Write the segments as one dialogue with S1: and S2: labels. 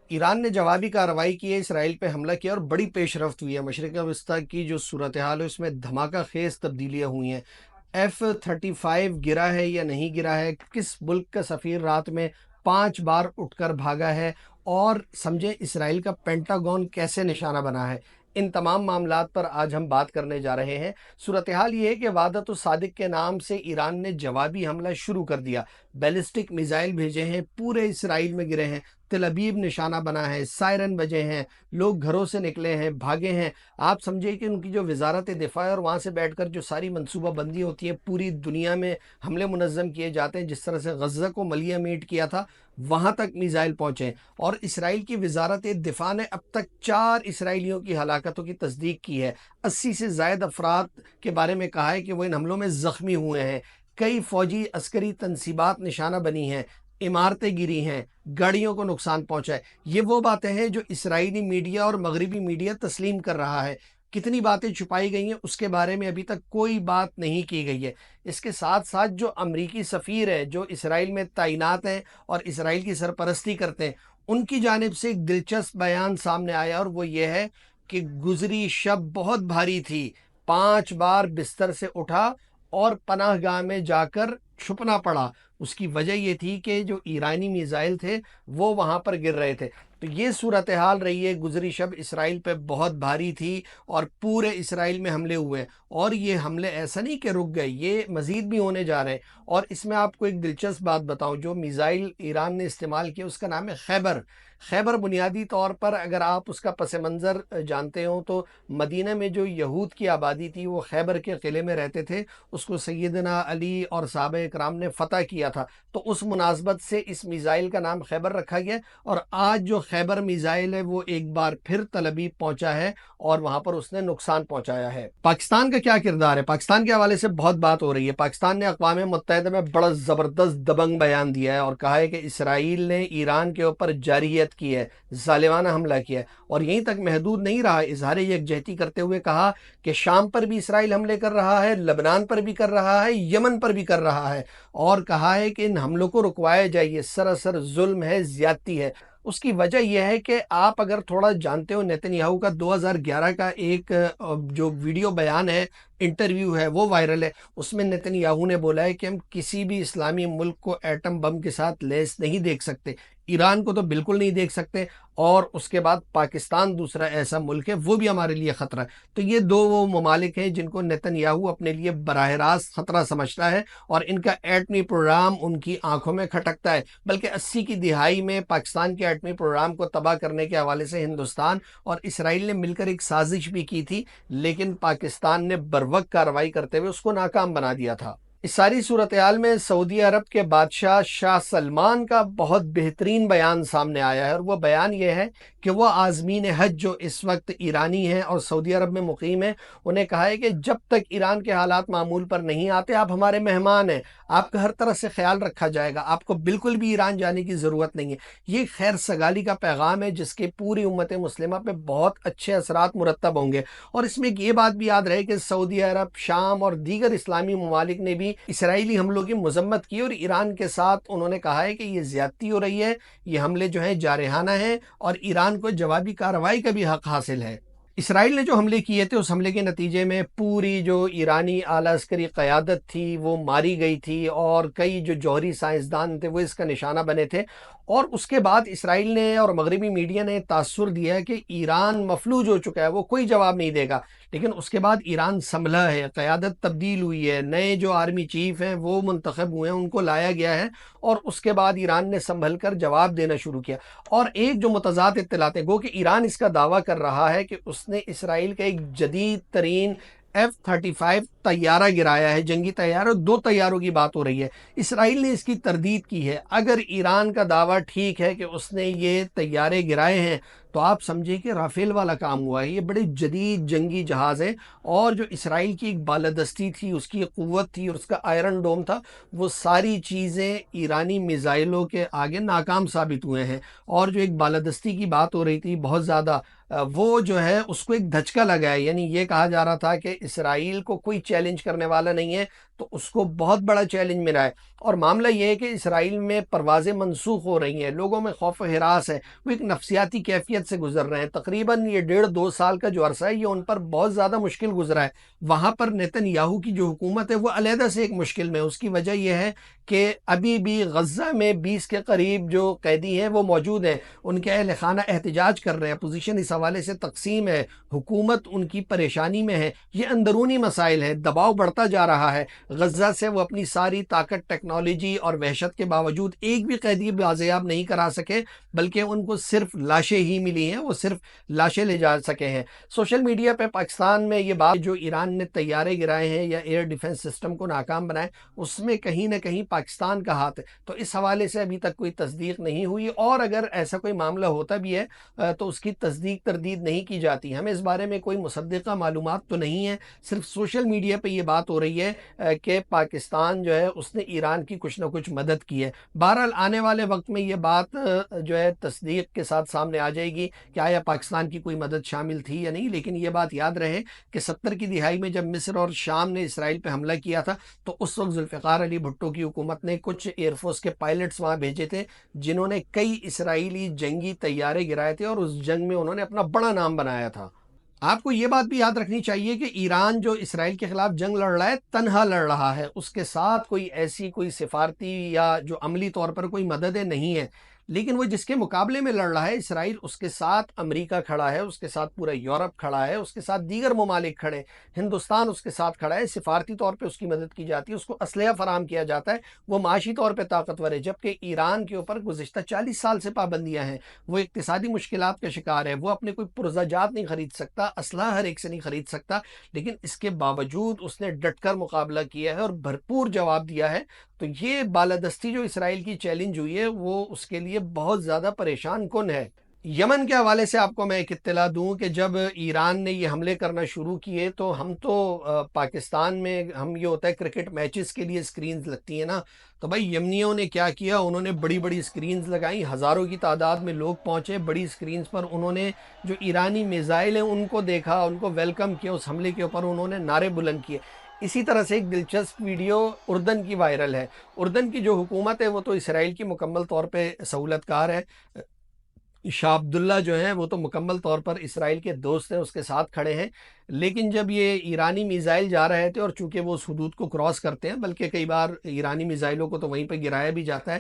S1: ایران نے جوابی کارروائی کی ہے، اسرائیل پہ حملہ کیا اور بڑی پیش رفت ہوئی ہے۔ مشرق وسطیٰ کی جو صورتحال ہے اس میں دھماکہ خیز تبدیلیاں ہوئی ہیں۔ F-35 گرا ہے یا نہیں گرا ہے، کس ملک کا سفیر رات میں 5 بار اٹھ کر بھاگا ہے، اور سمجھیں اسرائیل کا پینٹاگون کیسے نشانہ بنا ہے۔ ان تمام معاملات پر آج ہم بات کرنے جا رہے ہیں۔ صورتحال یہ ہے کہ وعدۃ الصادق کے نام سے ایران نے جوابی حملہ شروع کر دیا، بیلسٹک میزائل بھیجے ہیں، پورے اسرائیل میں گرے ہیں، تل ابیب نشانہ بنا ہے، سائرن بجے ہیں، لوگ گھروں سے نکلے ہیں، بھاگے ہیں۔ آپ سمجھے کہ ان کی جو وزارت دفاع ہے اور وہاں سے بیٹھ کر جو ساری منصوبہ بندی ہوتی ہے، پوری دنیا میں حملے منظم کیے جاتے ہیں، جس طرح سے غزہ کو ملیہ میٹ کیا تھا وہاں تک میزائل پہنچے، اور اسرائیل کی وزارت دفاع نے اب تک 4 اسرائیلیوں کی ہلاکتوں کی تصدیق کی ہے۔ 80 سے زائد افراد کے بارے میں کہا ہے کہ وہ ان حملوں میں زخمی ہوئے ہیں۔ کئی فوجی عسکری تنصیبات نشانہ بنی ہیں، عمارتیں گری ہیں، گاڑیوں کو نقصان پہنچا ہے۔ یہ وہ باتیں ہیں جو اسرائیلی میڈیا اور مغربی میڈیا تسلیم کر رہا ہے۔ کتنی باتیں چھپائی گئی ہیں اس کے بارے میں ابھی تک کوئی بات نہیں کی گئی ہے۔ اس کے ساتھ ساتھ جو امریکی سفیر ہے جو اسرائیل میں تعینات ہیں اور اسرائیل کی سرپرستی کرتے ہیں، ان کی جانب سے ایک دلچسپ بیان سامنے آیا، اور وہ یہ ہے کہ گزری شب بہت بھاری تھی، 5 بار بستر سے اٹھا اور پناہ گاہ میں جا کر چھپنا پڑا۔ اس کی وجہ یہ تھی کہ جو ایرانی میزائل تھے وہ وہاں پر گر رہے تھے۔ تو یہ صورتحال رہی ہے، گزری شب اسرائیل پہ بہت بھاری تھی اور پورے اسرائیل میں حملے ہوئے ہیں، اور یہ حملے ایسا نہیں کہ رک گئے، یہ مزید بھی ہونے جا رہے ہیں۔ اور اس میں آپ کو ایک دلچسپ بات بتاؤں، جو میزائل ایران نے استعمال کیا اس کا نام ہے خیبر۔ خیبر بنیادی طور پر اگر آپ اس کا پس منظر جانتے ہوں تو مدینہ میں جو یہود کی آبادی تھی وہ خیبر کے قلعے میں رہتے تھے، اس کو سیدنا علی اور صحابہ اکرام نے فتح کیا تھا، تو اس مناسبت سے اس میزائل کا نام خیبر رکھا گیا۔ اور آج جو خیبر میزائل ہے وہ ایک بار پھر تل ابیب پہنچا ہے اور وہاں پر اس نے نقصان پہنچایا ہے۔ پاکستان کا کیا کردار ہے؟ پاکستان کے حوالے سے بہت بات ہو رہی ہے۔ پاکستان نے اقوام متحدہ میں بڑا زبردست دبنگ بیان دیا ہے اور کہا ہے کہ اسرائیل نے ایران کے اوپر جارحیت کی ہے، ظالمانہ حملہ کیا ہے، اور یہیں تک محدود نہیں رہا، اظہار یکجہتی کرتے ہوئے کہا کہ شام پر بھی اسرائیل حملے کر رہا ہے، لبنان پر بھی کر رہا ہے، یمن پر بھی کر رہا ہے، اور کہا ہے کہ ان حملوں کو رکوایا جائے، یہ سراسر ظلم ہے، زیادتی ہے۔ اس کی وجہ یہ ہے کہ آپ اگر تھوڑا جانتے ہو، نیتن یاہو کا 2011 کا ایک جو ویڈیو بیان ہے، انٹرویو ہے، وہ وائرل ہے۔ اس میں نیتن یاہو نے بولا ہے کہ ہم کسی بھی اسلامی ملک کو ایٹم بم کے ساتھ لیس نہیں دیکھ سکتے، ایران کو تو بالکل نہیں دیکھ سکتے، اور اس کے بعد پاکستان دوسرا ایسا ملک ہے، وہ بھی ہمارے لیے خطرہ ہے۔ تو یہ دو وہ ممالک ہیں جن کو نیتن یاہو اپنے لیے براہ راست خطرہ سمجھتا ہے، اور ان کا ایٹمی پروگرام ان کی آنکھوں میں کھٹکتا ہے۔ بلکہ 80 کی دہائی میں پاکستان کے ایٹمی پروگرام کو تباہ کرنے کے حوالے سے ہندوستان اور اسرائیل نے مل کر ایک سازش بھی کی تھی، لیکن پاکستان نے بروقت کارروائی کرتے ہوئے اس کو ناکام بنا دیا تھا۔ اس ساری صورتحال میں سعودی عرب کے بادشاہ شاہ سلمان کا بہت بہترین بیان سامنے آیا ہے، اور وہ بیان یہ ہے کہ وہ عازمین حج جو اس وقت ایرانی ہیں اور سعودی عرب میں مقیم ہیں، انہیں کہا ہے کہ جب تک ایران کے حالات معمول پر نہیں آتے آپ ہمارے مہمان ہیں، آپ کا ہر طرح سے خیال رکھا جائے گا، آپ کو بالکل بھی ایران جانے کی ضرورت نہیں ہے۔ یہ خیر سگالی کا پیغام ہے جس کے پوری امت مسلمہ پہ بہت اچھے اثرات مرتب ہوں گے۔ اور اس میں یہ بات بھی یاد رہے کہ سعودی عرب، شام اور دیگر اسلامی ممالک نے بھی اسرائیلی حملوں کی مذمت کی، اور ایران کے ساتھ انہوں نے کہا ہے کہ یہ زیادتی ہو رہی ہے، یہ حملے جو ہیں جارحانہ ہیں، اور ایران کو جوابی کارروائی کا بھی حق حاصل ہے۔ اسرائیل نے جو حملے کیے تھے اس حملے کے نتیجے میں پوری جو ایرانی اعلیٰ عسکری قیادت تھی وہ ماری گئی تھی، اور کئی جو جوہری سائنسدان تھے وہ اس کا نشانہ بنے تھے۔ اور اس کے بعد اسرائیل نے اور مغربی میڈیا نے تاثر دیا کہ ایران مفلوج ہو چکا ہے، وہ کوئی جواب نہیں دے گا، لیکن اس کے بعد ایران سنبھلا ہے، قیادت تبدیل ہوئی ہے، نئے جو آرمی چیف ہیں وہ منتخب ہوئے ہیں، ان کو لایا گیا ہے، اور اس کے بعد ایران نے سنبھل کر جواب دینا شروع کیا۔ اور ایک جو متضاد اطلاعات ہیں، گو کہ ایران اس کا دعویٰ کر رہا ہے کہ اس نے اسرائیل کا ایک جدید ترین F-35 طیارہ گرایا ہے، جنگی طیارہ، 2 طیاروں کی بات ہو رہی ہے۔ اسرائیل نے اس کی تردید کی ہے۔ اگر ایران کا دعویٰ ٹھیک ہے کہ اس نے یہ طیارے گرائے ہیں تو آپ سمجھیں کہ رافیل والا کام ہوا ہے، یہ بڑے جدید جنگی جہاز ہیں، اور جو اسرائیل کی ایک بالادستی تھی، اس کی قوت تھی اور اس کا آئرن ڈوم تھا، وہ ساری چیزیں ایرانی میزائلوں کے آگے ناکام ثابت ہوئے ہیں۔ اور جو ایک بالادستی کی بات ہو رہی تھی بہت زیادہ، وہ جو ہے اس کو ایک دھچکا لگا ہے، یعنی یہ کہا جا رہا تھا کہ اسرائیل کو کوئی چیلنج کرنے والا نہیں ہے، تو اس کو بہت بڑا چیلنج ملا ہے۔ اور معاملہ یہ ہے کہ اسرائیل میں پروازیں منسوخ ہو رہی ہیں، لوگوں میں خوف و ہراس ہے، وہ ایک نفسیاتی کیفیت سے گزر رہے ہیں۔ تقریباً یہ 1.5-2 سال کا جو عرصہ ہے یہ ان پر بہت زیادہ مشکل گزرا ہے۔ وہاں پر نیتن یاہو کی جو حکومت ہے وہ علیحدہ سے ایک مشکل میں ہے۔ اس کی وجہ یہ ہے کہ ابھی بھی غزہ میں 20 کے قریب جو قیدی ہیں وہ موجود ہیں، ان کے اہل خانہ احتجاج کر رہے ہیں، اپوزیشن اس حوالے سے تقسیم ہے، حکومت ان کی پریشانی میں ہے۔ یہ اندرونی مسائل ہیں، دباؤ بڑھتا جا رہا ہے۔ غزہ سے وہ اپنی ساری طاقت، ٹیکنالوجی اور وحشت کے باوجود ایک بھی قیدی بازیاب نہیں کرا سکے، بلکہ ان کو صرف لاشیں ہی ملی ہیں، وہ صرف لاشیں لے جا سکے ہیں۔ سوشل میڈیا پہ پاکستان میں یہ بات جو ایران نے طیارے گرائے ہیں یا ایئر ڈیفنس سسٹم کو ناکام بنائے، اس میں کہیں نہ کہیں پاکستان کا ہاتھ ہے، تو اس حوالے سے ابھی تک کوئی تصدیق نہیں ہوئی، اور اگر ایسا کوئی معاملہ ہوتا بھی ہے تو اس کی تصدیق تردید نہیں کی جاتی۔ ہمیں اس بارے میں کوئی مصدقہ معلومات تو نہیں ہے، صرف سوشل میڈیا پہ یہ بات ہو رہی ہے کہ پاکستان جو ہے اس نے ایران کی کچھ نہ کچھ مدد کی ہے۔ بہرحال آنے والے وقت میں یہ بات جو ہے تصدیق کے ساتھ سامنے آ جائے گی کہ آیا پاکستان کی کوئی مدد شامل تھی یا نہیں، لیکن یہ بات یاد رہے کہ 70 کی دہائی میں جب مصر اور شام نے اسرائیل پہ حملہ کیا تھا تو اس وقت ذوالفقار علی بھٹو کی حکومت نے کچھ ایئر فورس کے پائلٹس وہاں بھیجے تھے، جنہوں نے کئی اسرائیلی جنگی طیارے گرائے تھے، اور اس جنگ میں انہوں نے اپنا بڑا نام بنایا تھا۔ آپ کو یہ بات بھی یاد رکھنی چاہیے کہ ایران جو اسرائیل کے خلاف جنگ لڑ رہا ہے تنہا لڑ رہا ہے، اس کے ساتھ کوئی ایسی کوئی سفارتی یا جو عملی طور پر کوئی مددیں نہیں ہیں، لیکن وہ جس کے مقابلے میں لڑ رہا ہے اسرائیل، اس کے ساتھ امریکہ کھڑا ہے، اس کے ساتھ پورا یورپ کھڑا ہے، اس کے ساتھ دیگر ممالک کھڑے ہیں، ہندوستان اس کے ساتھ کھڑا ہے، سفارتی طور پہ اس کی مدد کی جاتی ہے، اس کو اسلحہ فراہم کیا جاتا ہے، وہ معاشی طور پہ طاقتور ہے، جبکہ ایران کے اوپر گزشتہ 40 سال سے پابندیاں ہیں، وہ اقتصادی مشکلات کا شکار ہے، وہ اپنے کوئی پرزہ جات نہیں خرید سکتا، اسلحہ ہر ایک سے نہیں خرید سکتا، لیکن اس کے باوجود اس نے ڈٹ کر مقابلہ کیا ہے اور بھرپور جواب دیا ہے۔ تو یہ بالادستی جو اسرائیل کی چیلنج ہوئی ہے وہ اس کے لیے بہت زیادہ پریشان کن ہے۔ یمن کے حوالے سے آپ کو میں ایک اطلاع دوں کہ جب ایران نے یہ حملے کرنا شروع کیے تو ہم تو پاکستان میں ہم یہ ہوتا ہے کرکٹ میچز کے لیے سکرینز لگتی ہیں نا، تو بھائی یمنیوں نے کیا کیا، انہوں نے بڑی بڑی سکرینز لگائیں، ہزاروں کی تعداد میں لوگ پہنچے، بڑی سکرینز پر انہوں نے جو ایرانی میزائل ہیں ان کو دیکھا، ان کو ویلکم کیا، اس حملے کے اوپر انہوں نے نعرے بلند کیے۔ اسی طرح سے ایک دلچسپ ویڈیو اردن کی وائرل ہے۔ اردن کی جو حکومت ہے وہ تو اسرائیل کی مکمل طور پہ سہولت کار ہے، شاہ عبداللہ جو ہیں وہ تو مکمل طور پر اسرائیل کے دوست ہیں، اس کے ساتھ کھڑے ہیں، لیکن جب یہ ایرانی میزائل جا رہے تھے اور چونکہ وہ اس حدود کو کراس کرتے ہیں، بلکہ کئی بار ایرانی میزائلوں کو تو وہیں پہ گرایا بھی جاتا ہے،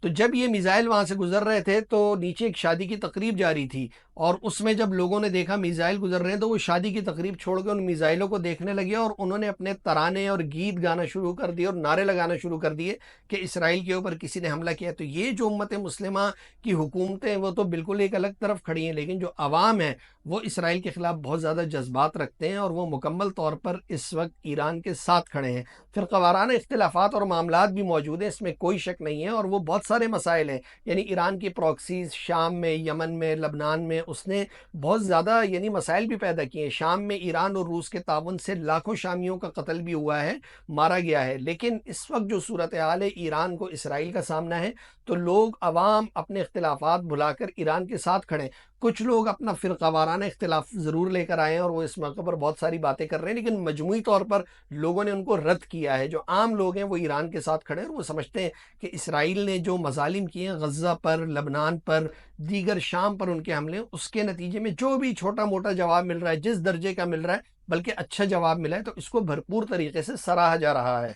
S1: تو جب یہ میزائل وہاں سے گزر رہے تھے تو نیچے ایک شادی کی تقریب جاری تھی، اور اس میں جب لوگوں نے دیکھا میزائل گزر رہے ہیں تو وہ شادی کی تقریب چھوڑ کے ان میزائلوں کو دیکھنے لگے، اور انہوں نے اپنے ترانے اور گیت گانا شروع کر دیے اور نعرے لگانا شروع کر دیے کہ اسرائیل کے اوپر کسی نے حملہ کیا۔ تو یہ جو امت مسلمہ کی حکومتیں وہ تو بالکل ایک الگ طرف کھڑی ہیں، لیکن جو عوام ہیں وہ اسرائیل کے خلاف بہت زیادہ جذبات رکھتے ہیں، اور وہ مکمل طور پر اس وقت ایران کے ساتھ کھڑے ہیں۔ فرقہ وارانہ اختلافات اور معاملات بھی موجود ہیں، اس میں کوئی شک نہیں ہے، اور وہ بہت سارے مسائل ہیں، یعنی ایران کی پراکسیز شام میں، یمن میں، لبنان میں اس نے بہت زیادہ مسائل بھی پیدا کیے ہیں۔ شام میں ایران اور روس کے تعاون سے لاکھوں شامیوں کا قتل بھی ہوا ہے، مارا گیا ہے، لیکن اس وقت جو صورتحال ہے ایران کو اسرائیل کا سامنا ہے تو لوگ عوام اپنے اختلافات بھلا کر ایران کے ساتھ کھڑے ہیں۔ کچھ لوگ اپنا فرقہ وارانہ اختلاف ضرور لے کر آئے ہیں اور وہ اس موقع پر بہت ساری باتیں کر رہے ہیں، لیکن مجموعی طور پر لوگوں نے ان کو رد کیا ہے۔ جو عام لوگ ہیں وہ ایران کے ساتھ کھڑے ہیں، اور وہ سمجھتے ہیں کہ اسرائیل نے جو مظالم کیے ہیں غزہ پر، لبنان پر، دیگر شام پر ان کے حملے، اس کے نتیجے میں جو بھی چھوٹا موٹا جواب مل رہا ہے، جس درجے کا مل رہا ہے، بلکہ اچھا جواب ملا ہے، تو اس کو بھرپور طریقے سے سراہا جا رہا ہے۔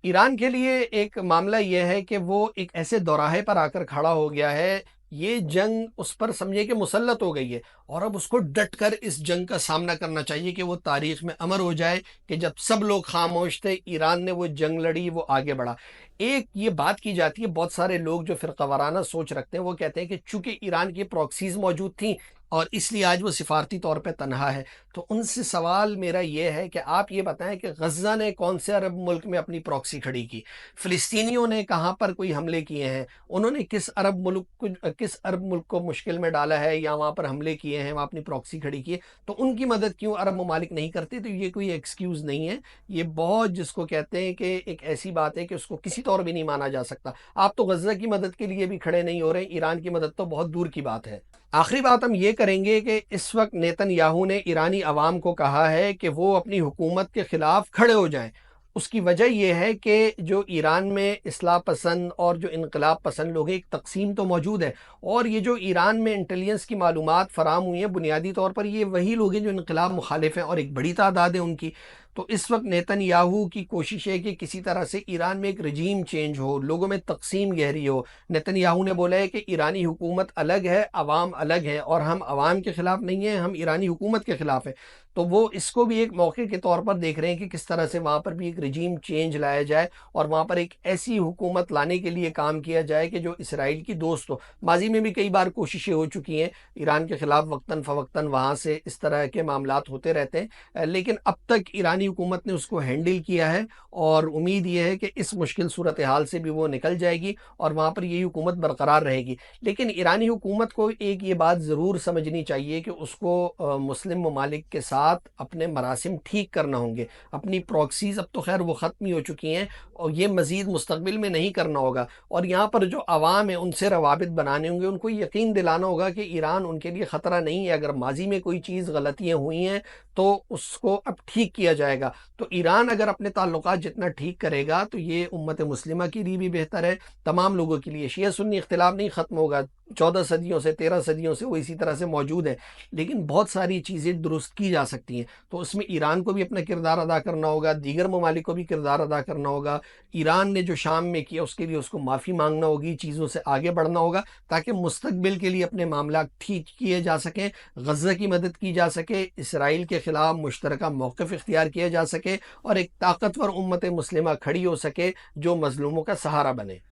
S1: ایران کے لیے ایک معاملہ یہ ہے کہ وہ ایک ایسے دوراہے پر آ کر کھڑا ہو گیا ہے، یہ جنگ اس پر سمجھے کہ مسلط ہو گئی ہے، اور اب اس کو ڈٹ کر اس جنگ کا سامنا کرنا چاہیے کہ وہ تاریخ میں امر ہو جائے کہ جب سب لوگ خاموش تھے ایران نے وہ جنگ لڑی، وہ آگے بڑھا۔ ایک یہ بات کی جاتی ہے، بہت سارے لوگ جو فرقہ وارانہ سوچ رکھتے ہیں وہ کہتے ہیں کہ چونکہ ایران کی پراکسیز موجود تھیں اور اس لیے آج وہ سفارتی طور پہ تنہا ہے، تو ان سے سوال میرا یہ ہے کہ آپ یہ بتائیں کہ غزہ نے کون سے عرب ملک میں اپنی پراکسی کھڑی کی، فلسطینیوں نے کہاں پر کوئی حملے کیے ہیں، انہوں نے کس عرب ملک کو مشکل میں ڈالا ہے یا وہاں پر حملے کیے ہیں، وہاں اپنی پراکسی کھڑی کی ہے، تو ان کی مدد کیوں عرب ممالک نہیں کرتے؟ تو یہ کوئی ایکسکیوز نہیں ہے، یہ بہت جس کو کہتے ہیں کہ ایک ایسی بات ہے کہ اس کو کسی طور بھی نہیں مانا جا سکتا۔ آپ تو غزہ کی مدد کے لیے بھی کھڑے نہیں ہو رہے، ایران کی مدد تو بہت دور کی بات ہے۔ آخری بات ہم یہ کریں گے کہ اس وقت نیتن یاہو نے ایرانی عوام کو کہا ہے کہ وہ اپنی حکومت کے خلاف کھڑے ہو جائیں۔ اس کی وجہ یہ ہے کہ جو ایران میں اصلاح پسند اور جو انقلاب پسند لوگ ہیں، ایک تقسیم تو موجود ہے، اور یہ جو ایران میں انٹیلیجنس کی معلومات فراہم ہوئی ہیں بنیادی طور پر یہ وہی لوگ ہیں جو انقلاب مخالف ہیں، اور ایک بڑی تعداد ہے ان کی۔ تو اس وقت نیتن یاہو کی کوشش ہے کہ کسی طرح سے ایران میں ایک رجیم چینج ہو، لوگوں میں تقسیم گہری ہو۔ نیتن یاہو نے بولا ہے کہ ایرانی حکومت الگ ہے، عوام الگ ہے، اور ہم عوام کے خلاف نہیں ہیں، ہم ایرانی حکومت کے خلاف ہیں۔ تو وہ اس کو بھی ایک موقع کے طور پر دیکھ رہے ہیں کہ کس طرح سے وہاں پر بھی ایک رجیم چینج لایا جائے، اور وہاں پر ایک ایسی حکومت لانے کے لیے کام کیا جائے کہ جو اسرائیل کی دوست ہو۔ ماضی میں بھی کئی بار کوششیں ہو چکی ہیں ایران کے خلاف، وقتاً فوقتاً وہاں سے اس طرح کے معاملات ہوتے رہتے ہیں، لیکن اب تک ایرانی حکومت نے اس کو ہینڈل کیا ہے، اور امید یہ ہے کہ اس مشکل صورتحال سے بھی وہ نکل جائے گی اور وہاں پر یہی حکومت برقرار رہے گی۔ لیکن ایرانی حکومت کو ایک یہ بات ضرور سمجھنی چاہیے کہ اس کو مسلم ممالک کے ساتھ اپنے مراسم ٹھیک کرنا ہوں گے۔ اپنی پروکسیز اب تو خیر وہ ختم ہی ہو چکی ہیں، اور یہ مزید مستقبل میں نہیں کرنا ہوگا، اور یہاں پر جو عوام ہے ان سے روابط بنانے ہوں گے، ان کو یقین دلانا ہوگا کہ ایران ان کے لیے خطرہ نہیں ہے۔ اگر ماضی میں کوئی چیز غلطیاں ہوئی ہیں تو اس کو اب ٹھیک کیا جائے گا۔ تو ایران اگر اپنے تعلقات جتنا ٹھیک کرے گا تو یہ امت مسلمہ کے لیے بھی بہتر ہے، تمام لوگوں کے لیے۔ شیعہ سنی اختلاف نہیں ختم ہوگا، 14 صدیوں سے 13 صدیوں سے وہ اسی طرح سے موجود ہے، لیکن بہت ساری چیزیں درست کی جا سکتی ہیں۔ تو اس میں ایران کو بھی اپنا کردار ادا کرنا ہوگا، دیگر ممالک کو بھی کردار ادا کرنا ہوگا۔ ایران نے جو شام میں کیا اس کے لیے اس کو معافی مانگنا ہوگی، چیزوں سے آگے بڑھنا ہوگا تاکہ مستقبل کے لیے اپنے معاملات ٹھیک کیے جا سکیں، غزہ کی مدد کی جا سکے، اسرائیل کے خلاف مشترکہ موقف اختیار کیا جا سکے، اور ایک طاقتور امت مسلمہ کھڑی ہو سکے جو مظلوموں کا سہارا بنے۔